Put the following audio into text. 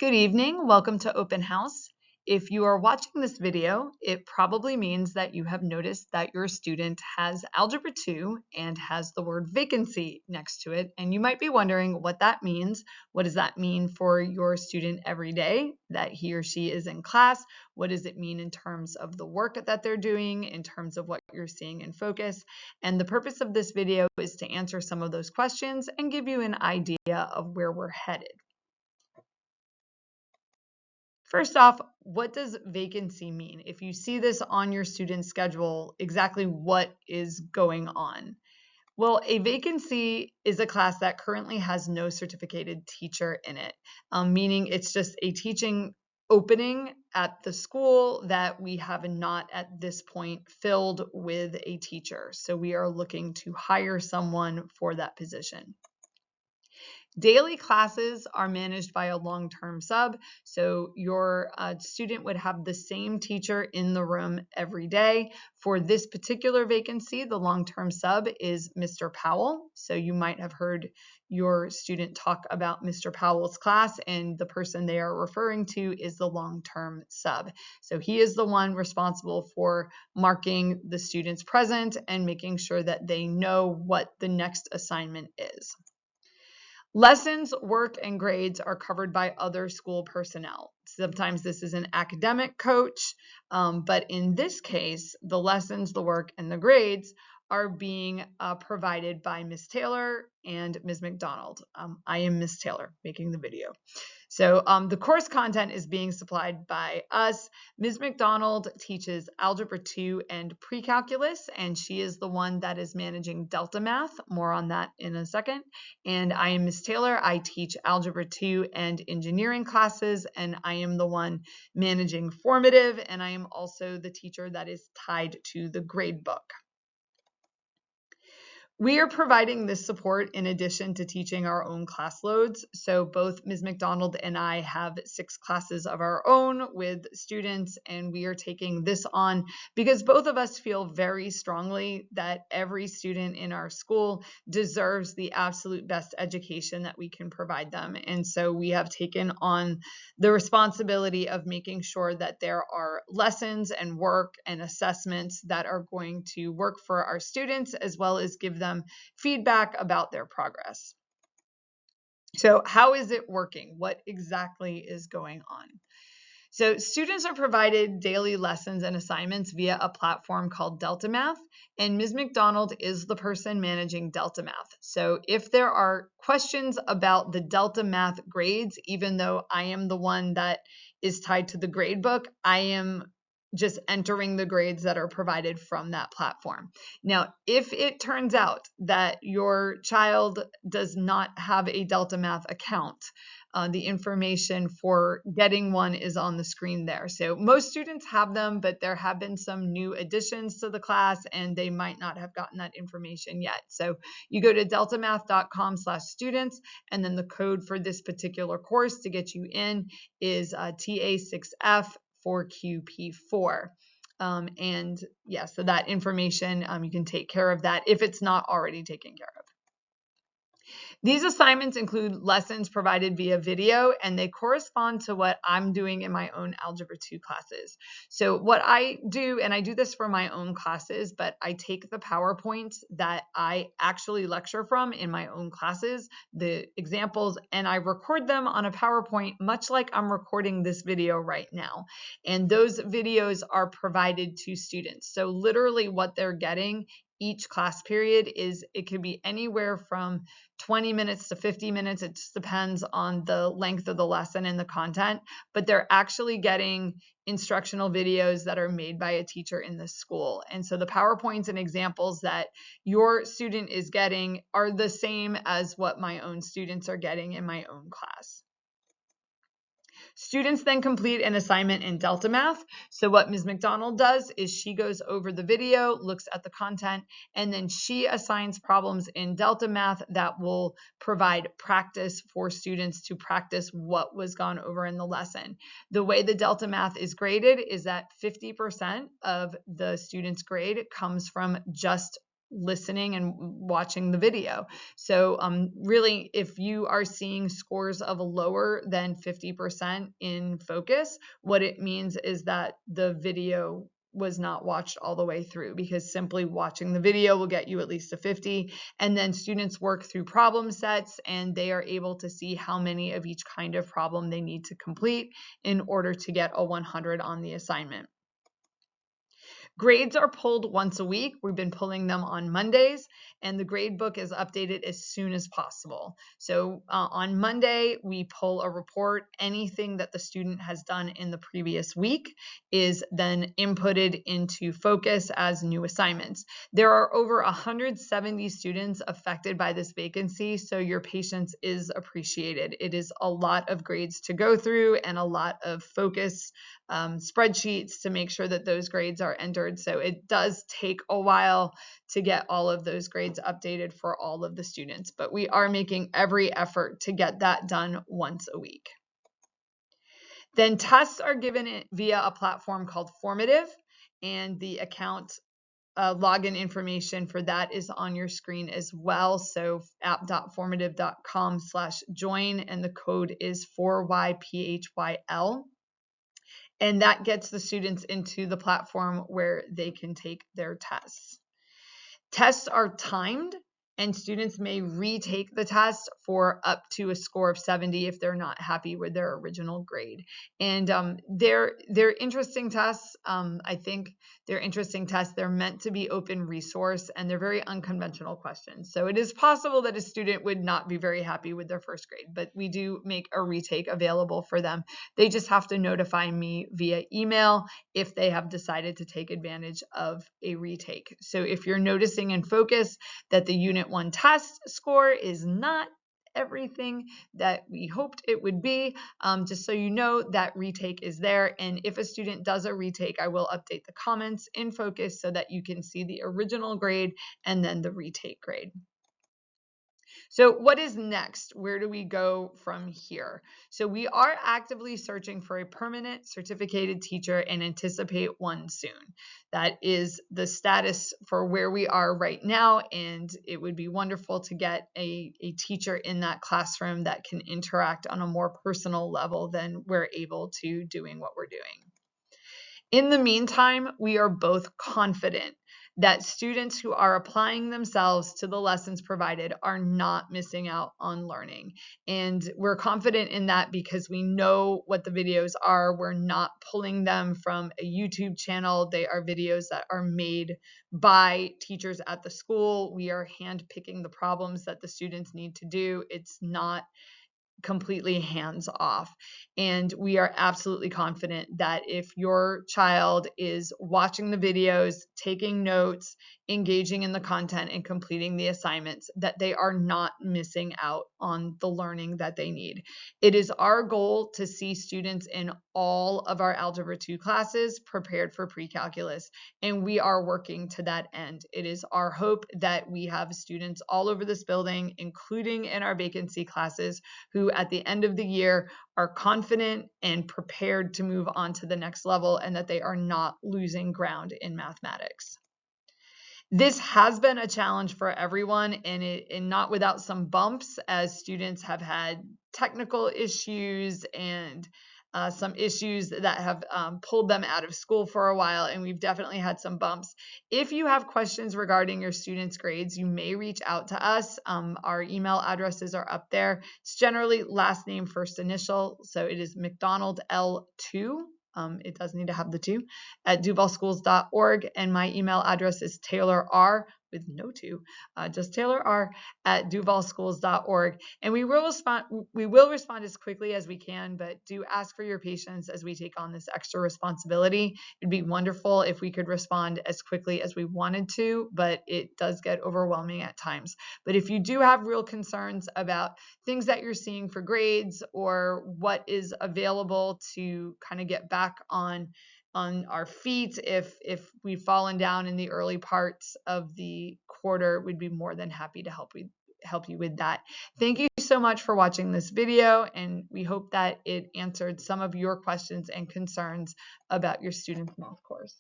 Good evening. Welcome to Open House. If you are watching this video, it probably means that you have noticed that your student has Algebra 2 and has the word vacancy next to it. And you might be wondering what that means. What does that mean for your student every day that he or she is in class? What does it mean in terms of the work that they're doing, in terms of what you're seeing in focus? And the purpose of this video is to answer some of those questions and give you an idea of where we're headed. First off, what does vacancy mean? If you see this on your student schedule, exactly what is going on? Well, a vacancy is a class that currently has no certificated teacher in it, meaning it's just a teaching opening at the school that we have not at this point filled with a teacher. So we are looking to hire someone for that position. Daily classes are managed by a long-term sub, so your student would have the same teacher in the room every day. For this particular vacancy, the long-term sub is Mr. Powell. So you might have heard your student talk about Mr. Powell's class, and the person they are referring to is the long-term sub. So he is the one responsible for marking the students present and making sure that they know what the next assignment is. Lessons, work, and grades are covered by other school personnel. Sometimes this is an academic coach, but in this case, the lessons, the work, and the grades are being provided by Ms. Taylor and Ms. McDonald. I am Ms. Taylor making the video. So the course content is being supplied by us. Ms. McDonald teaches Algebra 2 and Pre-Calculus, and she is the one that is managing Delta Math. More on that in a second. And I am Ms. Taylor. I teach Algebra 2 and engineering classes, and I am the one managing formative, and I am also the teacher that is tied to the grade book. We are providing this support in addition to teaching our own class loads. So both Ms. McDonald and I have 6 classes of our own with students, and we are taking this on because both of us feel very strongly that every student in our school deserves the absolute best education that we can provide them. And so we have taken on the responsibility of making sure that there are lessons and work and assessments that are going to work for our students, as well as give them feedback about their progress. So how is it working? What exactly is going on? So students are provided daily lessons and assignments via a platform called Delta Math, and Ms. McDonald is the person managing Delta Math. So if there are questions about the Delta Math grades, even though I am the one that is tied to the grade book, I am just entering the grades that are provided from that platform. Now, if it turns out that your child does not have a Delta Math account, the information for getting one is on the screen there. So most students have them, but there have been some new additions to the class and they might not have gotten that information yet. So you go to deltamath.com/students, and then the code for this particular course to get you in is TA6F 4QP4. And yeah, so that information, you can take care of that if it's not already taken care of. These assignments include lessons provided via video, and they correspond to what I'm doing in my own Algebra 2 classes. So what I do, and I do this for my own classes, but I take the PowerPoints that I actually lecture from in my own classes, the examples, and I record them on a PowerPoint, much like I'm recording this video right now. And those videos are provided to students. So literally what they're getting each class period is, it could be anywhere from 20 minutes to 50 minutes. It just depends on the length of the lesson and the content, but they're actually getting instructional videos that are made by a teacher in the school. And so the PowerPoints and examples that your student is getting are the same as what my own students are getting in my own class. Students then complete an assignment in Delta Math. So what Ms. McDonald does is she goes over the video, looks at the content, and then she assigns problems in Delta Math that will provide practice for students to practice what was gone over in the lesson. The way the Delta Math is graded is that 50% of the student's grade comes from just listening and watching the video. So really, if you are seeing scores of lower than 50% in focus, what it means is that the video was not watched all the way through, because simply watching the video will get you at least a 50. And then students work through problem sets and they are able to see how many of each kind of problem they need to complete in order to get a 100 on the assignment. Grades are pulled once a week. We've been pulling them on Mondays, and the grade book is updated as soon as possible. So on Monday, we pull a report. Anything that the student has done in the previous week is then inputted into Focus as new assignments. There are over 170 students affected by this vacancy, so your patience is appreciated. It is a lot of grades to go through and a lot of Focus spreadsheets to make sure that those grades are entered. So it does take a while to get all of those grades updated for all of the students, but we are making every effort to get that done once a week. Then tests are given via a platform called Formative, and the account login information for that is on your screen as well. So app.formative.com/join, and the code is 4YPHYL. And that gets the students into the platform where they can take their tests. Tests are timed, and students may retake the test for up to a score of 70 if they're not happy with their original grade. And they're interesting tests. I think they're interesting tests. They're meant to be open resource, and they're very unconventional questions. So it is possible that a student would not be very happy with their first grade, but we do make a retake available for them. They just have to notify me via email if they have decided to take advantage of a retake. So if you're noticing in Focus that the Unit 1 test score is not everything that we hoped it would be, just so you know, that retake is there. And if a student does a retake, I will update the comments in Focus so that you can see the original grade and then the retake grade. So what is next? Where do we go from here? So we are actively searching for a permanent certificated teacher and anticipate one soon. That is the status for where we are right now, and it would be wonderful to get a teacher in that classroom that can interact on a more personal level than we're able to doing what we're doing. In the meantime, we are both confident that students who are applying themselves to the lessons provided are not missing out on learning. And we're confident in that because we know what the videos are. We're not pulling them from a YouTube channel. They are videos that are made by teachers at the school. We are handpicking the problems that the students need to do. It's not completely hands off. And we are absolutely confident that if your child is watching the videos, taking notes, engaging in the content, and completing the assignments, that they are not missing out on the learning that they need. It is our goal to see students in all of our Algebra 2 classes prepared for pre-calculus, and we are working to that end. It is our hope that we have students all over this building, including in our vacancy classes, who at the end of the year are confident and prepared to move on to the next level, and that they are not losing ground in mathematics. This has been a challenge for everyone, and not without some bumps, as students have had technical issues and some issues that have pulled them out of school for a while, and we've definitely had some bumps. If you have questions regarding your students' grades, you may reach out to us. Our email addresses are up there. It's generally last name, first initial, so it is McDonald L2. It does need to have the 2 at duvalschools.org, and my email address is Taylor R with no 2, just Taylor R at duvalschools.org. And we will respond as quickly as we can, but do ask for your patience as we take on this extra responsibility. It'd be wonderful if we could respond as quickly as we wanted to, but it does get overwhelming at times. But if you do have real concerns about things that you're seeing for grades or what is available to kind of get back on our feet if we've fallen down in the early parts of the quarter, we'd be more than happy to help you with that. Thank you so much for watching this video, and we hope that it answered some of your questions and concerns about your student's math course.